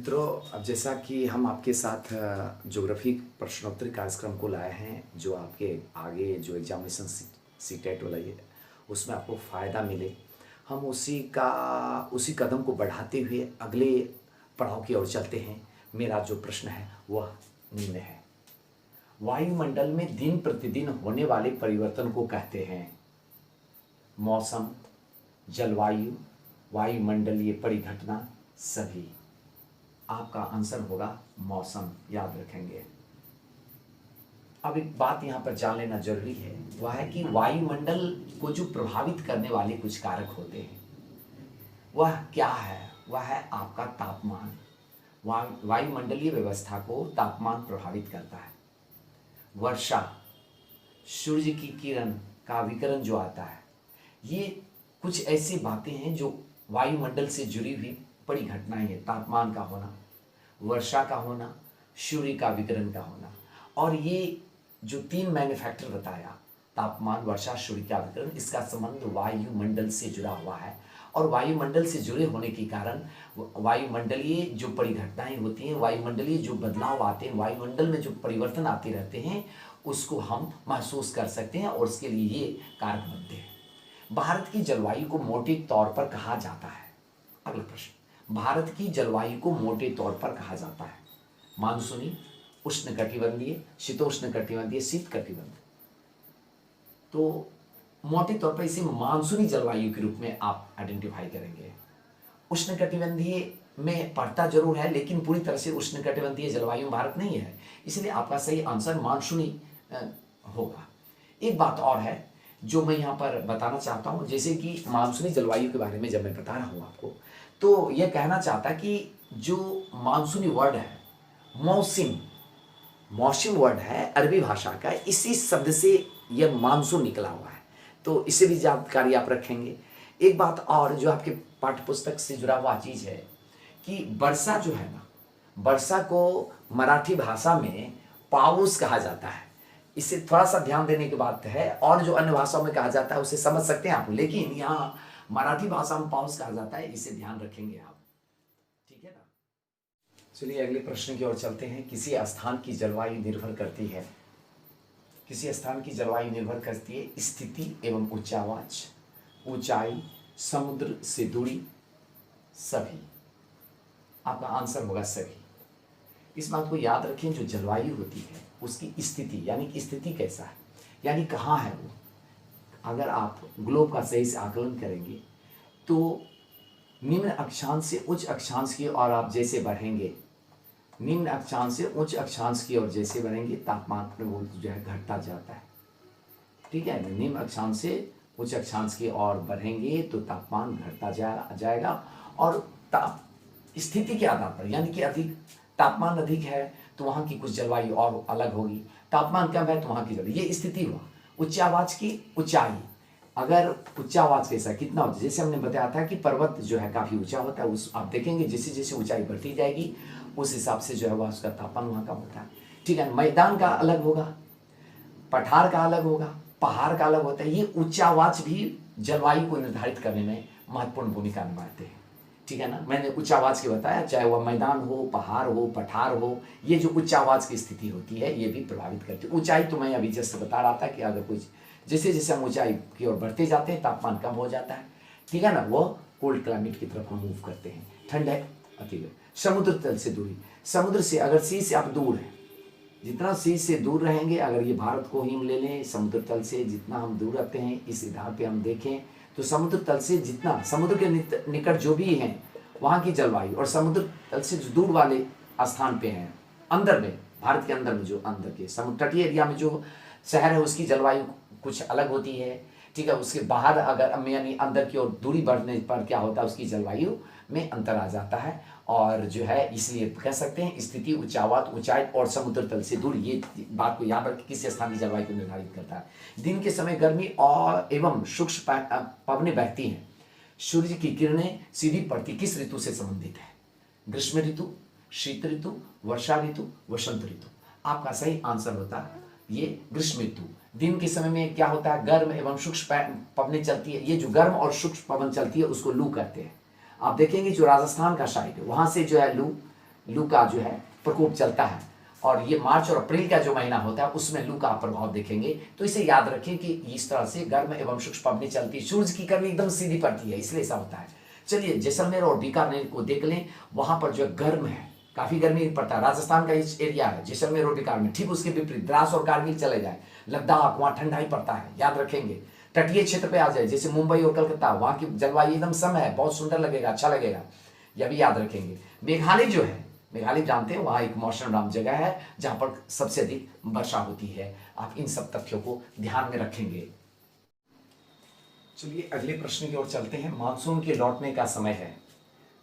मित्रों, अब जैसा कि हम आपके साथ ज्योग्राफी प्रश्नोत्तरी कार्यक्रम को लाए हैं, जो आपके आगे जो एग्जामिनेशन सीटेट वाला ये उसमें आपको फ़ायदा मिले, हम उसी कदम को बढ़ाते हुए अगले पड़ाव की ओर चलते हैं। मेरा जो प्रश्न है वह निम्न है। वायुमंडल में दिन प्रतिदिन होने वाले परिवर्तन को कहते हैं मौसम, जलवायु, वायुमंडलीय परिघटना, सभी। आपका आंसर होगा मौसम, याद रखेंगे। अब एक बात यहाँ पर जान लेना जरूरी है, वह है कि वायुमंडल को जो प्रभावित करने वाले कुछ कारक होते हैं वह क्या है? वह है आपका तापमान। वायुमंडलीय व्यवस्था को तापमान प्रभावित करता है। वर्षा, सूर्य की किरण का विकिरण जो आता है, ये कुछ ऐसी बातें हैं जो वायुमंडल से जुड़ी हुई बड़ी घटनाएं हैं। तापमान का होना, वर्षा का होना, सूर्य का विकिरण का होना, और ये जो तीन मैंने फैक्टर बताया, तापमान, वर्षा, सूर्य का विकिरण, इसका संबंध वायुमंडल से जुड़ा हुआ है। और वायुमंडल से जुड़े होने के कारण वायुमंडलीय जो परिघटनाएं होती हैं, वायुमंडलीय जो बदलाव आते हैं, वायुमंडल में जो परिवर्तन आते रहते हैं, उसको हम महसूस कर सकते हैं और उसके लिए ये कारक बनते हैं। भारत की जलवायु को मोटे तौर पर कहा जाता है। अगला प्रश्न, भारत की जलवायु को मोटे तौर पर कहा जाता है मानसूनी, उष्णकटिबंधीय, शीतोष्णकटिबंधीय, शीतकटिबंधीय। तो मोटे तौर पर इसे मानसूनी जलवायु के रूप में आप आइडेंटिफाई करेंगे। उष्णकटिबंधीय में पड़ता जरूर है, लेकिन पूरी तरह से उष्णकटिबंधीय जलवायु भारत नहीं है, इसलिए आपका सही आंसर मानसूनी होगा। एक बात और है जो मैं यहाँ पर बताना चाहता हूँ, जैसे कि मानसूनी जलवायु के बारे में जब मैं बता रहा हूँ आपको, तो यह कहना चाहता कि जो मानसूनी वर्ड है, मौसम वर्ड है अरबी भाषा का, इसी शब्द से यह मानसून निकला हुआ है, तो इसे भी जानकारी आप रखेंगे। एक बात और जो आपके पाठ्य पुस्तक से जुड़ा हुआ चीज़ है कि वर्षा जो है ना, वर्षा को मराठी भाषा में पाऊस कहा जाता है। इसे थोड़ा सा ध्यान देने की बात है, और जो अन्य भाषाओं में कहा जाता है उसे समझ सकते हैं आप, लेकिन यहाँ मराठी भाषा में पाऊस कहा जाता है, इसे ध्यान रखेंगे आप, ठीक है ना। चलिए अगले प्रश्न की ओर चलते हैं। किसी स्थान की जलवायु निर्भर करती है, किसी स्थान की जलवायु निर्भर करती है स्थिति एवं उच्चावाच, ऊंचाई, समुद्र से दूरी, सभी। आपका आंसर होगा सभी। इस बात को याद रखें, जो जलवायु होती है उसकी स्थिति, यानी कि स्थिति कैसा है, यानी कहाँ है वो। अगर आप ग्लोब का सही से आकलन करेंगे तो निम्न अक्षांश से उच्च अक्षांश की ओर आप जैसे बढ़ेंगे, निम्न अक्षांश से उच्च अक्षांश की ओर जैसे बढ़ेंगे, तापमान में वो जो है घटता जाता है, ठीक है। निम्न अक्षांश से उच्च अक्षांश की ओर बढ़ेंगे तो तापमान घटता जाएगा, और स्थिति के आधार पर, यानी कि अधिक तापमान अधिक है तो वहाँ की कुछ जलवायु और अलग होगी, तापमान कम है तो वहाँ की जलवायु, ये स्थिति हुआ। उच्चावाच की ऊंचाई, अगर उच्चावाच कैसा कितना होता है, जैसे हमने बताया था कि पर्वत जो है काफ़ी ऊंचा होता है, उस आप देखेंगे जैसे जैसे ऊंचाई बढ़ती जाएगी उस हिसाब से जो है वह उसका तापमान वहाँ कम होता है, ठीक है। मैदान का अलग होगा, पठार का अलग होगा, पहाड़ का अलग होता है। ये उच्चावाच भी जलवायु को निर्धारित करने में महत्वपूर्ण भूमिका निभाते हैं, ठीक है ना। मैंने उच्चावाच की बताया, चाहे वह मैदान हो, पहाड़ हो, पठार हो, ये जो उच्चावाच की स्थिति होती है ये भी प्रभावित करती है। ऊंचाई तो मैं अभी जस्ट बता रहा था कि अगर कुछ जैसे जैसे हम ऊंचाई की ओर बढ़ते जाते हैं तापमान कम हो जाता है, ठीक है ना, वो कोल्ड क्लाइमेट की तरफ हम मूव करते हैं, ठंड है अति। समुद्र तल से दूरी, समुद्र से अगर सी से आप दूर हैं, जितना सी से दूर रहेंगे, अगर ये भारत को ही हम ले लें, समुद्र तल से जितना हम दूर रहते हैं, इस आधार पे हम देखें तो समुद्र तल से जितना, समुद्र के निकट जो भी हैं वहाँ की जलवायु, और समुद्र तल से जो दूर वाले स्थान पे हैं, अंदर में, भारत के अंदर में जो अंदर के समुद्र तटीय एरिया में जो शहर है उसकी जलवायु कुछ अलग होती है, ठीक है। उसके बाहर अगर यानी अंदर की ओर दूरी बढ़ने पर क्या होता है, उसकी जलवायु में अंतर आ जाता है, और जो है इसलिए कह सकते हैं स्थिति, उच्चावाच, ऊंचाई और समुद्र तल से दूरी, ये बात को याद रखें किसी स्थान की जलवायु को निर्धारित करता है। दिन के समय गर्मी और एवं सूक्ष्म पवनें बहती हैं, सूर्य की किरणें सीधी पड़ती किस ऋतु से संबंधित है? ग्रीष्म ऋतु, शीत ऋतु, वर्षा ऋतु, वसंत ऋतु। आपका सही आंसर होता है ये ग्रीष्म ऋतु। दिन के समय में क्या होता है, गर्म एवं सूक्ष्म पवनें चलती है। ये जो गर्म और सूक्ष्म पवन चलती है उसको लू कहते हैं। आप देखेंगे जो राजस्थान का साइड है वहां से जो है लू लू का जो है प्रकोप चलता है, और ये मार्च और अप्रैल का जो महीना होता है उसमें लू का प्रभाव देखेंगे। तो इसे याद रखें कि इस तरह से गर्म एवं शुष्क पवनी चलती है, सूरज की किरण एकदम सीधी पड़ती है, इसलिए ऐसा होता है। चलिए जैसलमेर और बीकानेर को देख लें, वहां पर जो है गर्म है, काफी गर्मी पड़ता है, राजस्थान का इस एरिया है जैसलमेर और बीकानेर में। ठीक उसके विपरीत द्रास और कारगिल चले जाए, लद्दाख, वहां ठंडा ही पड़ता है, याद रखेंगे। तटीय क्षेत्र पे आ जाए जैसे मुंबई और कलकत्ता, वहां की जलवायु एकदम सम है, बहुत सुंदर लगेगा, अच्छा लगेगा, यह भी याद रखेंगे। मेघालय जो है, मेघालय जानते हैं, वहां एक मौसम जगह है जहां पर सबसे अधिक वर्षा होती है। आप इन सब तथ्यों को ध्यान में रखेंगे। चलिए अगले प्रश्न की ओर चलते हैं। मानसून के लौटने का समय है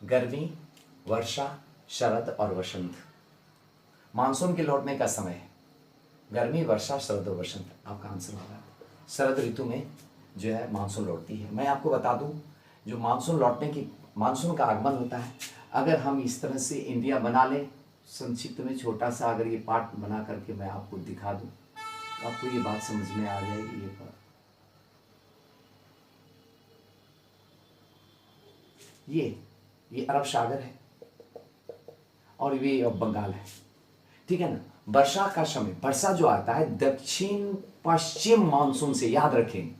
गर्मी, वर्षा, शरद और वसंत। मानसून के लौटने का समय है गर्मी, वर्षा, शरद और वसंत। आपका आंसर होगा शरद ऋतु में जो है मानसून लौटती है। मैं आपको बता दूं, जो मानसून लौटने की, मानसून का आगमन होता है, अगर हम इस तरह से इंडिया बना लें, संक्षिप्त में छोटा सा अगर ये पार्ट बना करके मैं आपको दिखा दूं तो आपको ये बात समझ में आ जाएगी। ये अरब सागर है और ये बंगाल है, ठीक है ना। वर्षा का समय, वर्षा जो आता है दक्षिण पश्चिम मानसून से, याद रखें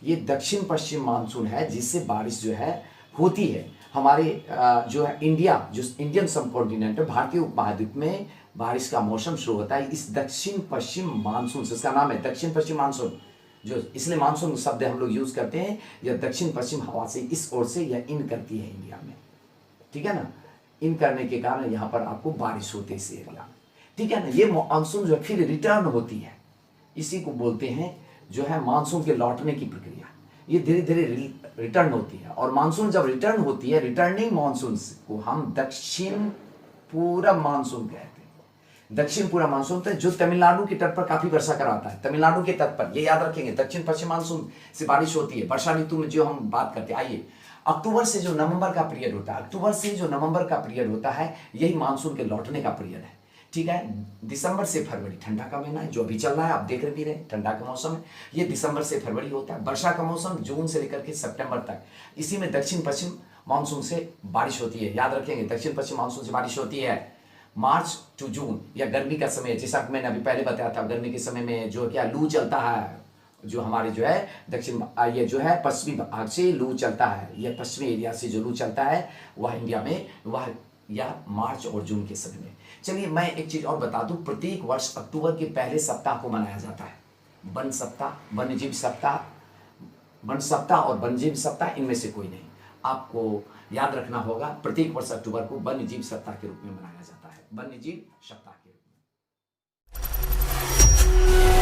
ये दक्षिण पश्चिम मानसून है जिससे बारिश जो है होती है। हमारे जो है इंडिया, जो इंडियन सब कॉन्टिनेंट है, भारतीय उपमहाद्वीप में बारिश का मौसम शुरू होता है इस दक्षिण पश्चिम मानसून से। इसका नाम है दक्षिण पश्चिम मानसून, जो इसलिए मानसून शब्द हम लोग यूज करते हैं। यह दक्षिण पश्चिम हवा से इस ओर से यह इन करती है इंडिया में, ठीक है ना। इन करने के कारण यहाँ पर आपको बारिश होती है इस एरिया में, ठीक है ना। ये मानसून जो है फिर रिटर्न होती है, इसी को बोलते हैं जो है मानसून के लौटने की प्रक्रिया। ये धीरे धीरे रिटर्न होती है, और मानसून जब रिटर्न होती है, रिटर्निंग मानसून को हम दक्षिण पूरब मानसून कहते हैं। दक्षिण पूरब मानसून तो जो तमिलनाडु के तट पर काफी वर्षा कराता है, तमिलनाडु के तट पर, ये याद रखेंगे दक्षिण पश्चिम मानसून से बारिश होती है वर्षा ऋतु में जो हम बात करते हैं। आइए अक्टूबर से जो नवंबर का पीरियड होता है, अक्टूबर से जो नवंबर का पीरियड होता है, यही मानसून के लौटने का पीरियड है, ठीक है। दिसंबर से फरवरी ठंडा का महीना है, जो अभी चल रहा है, आप देख भी रहे हैं, ठंडा का मौसम है। ये दिसंबर से फरवरी होता है। वर्षा का मौसम जून से लेकर के सितंबर तक, इसी में दक्षिण पश्चिम मानसून से बारिश होती है, याद रखेंगे दक्षिण पश्चिम मानसून से बारिश होती है मार्च टू जून, या गर्मी का समय, जैसा कि मैंने अभी पहले बताया था, गर्मी के समय में जो क्या लू चलता है, जो हमारे जो है दक्षिण, ये जो है पश्चिमी भाग से लू चलता है, ये पश्चिमी एरिया से जो लू चलता है वह इंडिया में वह या मार्च और जून के समय में। चलिए मैं एक चीज और बता दूं, प्रत्येक वर्ष अक्टूबर के पहले सप्ताह को मनाया जाता है वन सप्ताह, वन्यजीव सप्ताह, वन सप्ताह और वन्यजीव सप्ताह, इनमें से कोई नहीं। आपको याद रखना होगा, प्रत्येक वर्ष अक्टूबर को वन्यजीव सप्ताह के रूप में मनाया जाता है, वन्यजीव सप्ताह के रूप में।